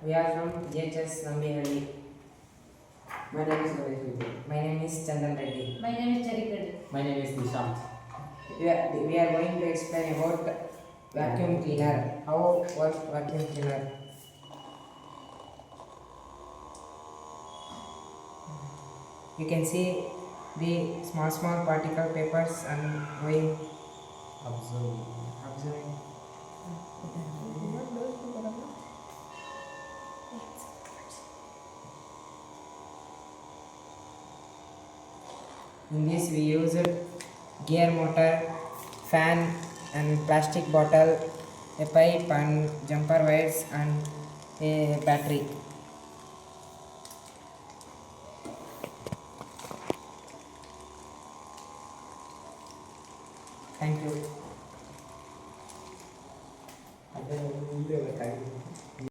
We are from JHS Nambihalli. My name is Ganesh Reddy. My name is Chandan Reddy. My name is Cherry Reddy. My name is Nishant. We are going to explain about vacuum cleaner. How works vacuum cleaner? You can see the small particle papers and going observing. In this we use gear motor, fan and plastic bottle, a pipe and jumper wires and a battery. Thank you.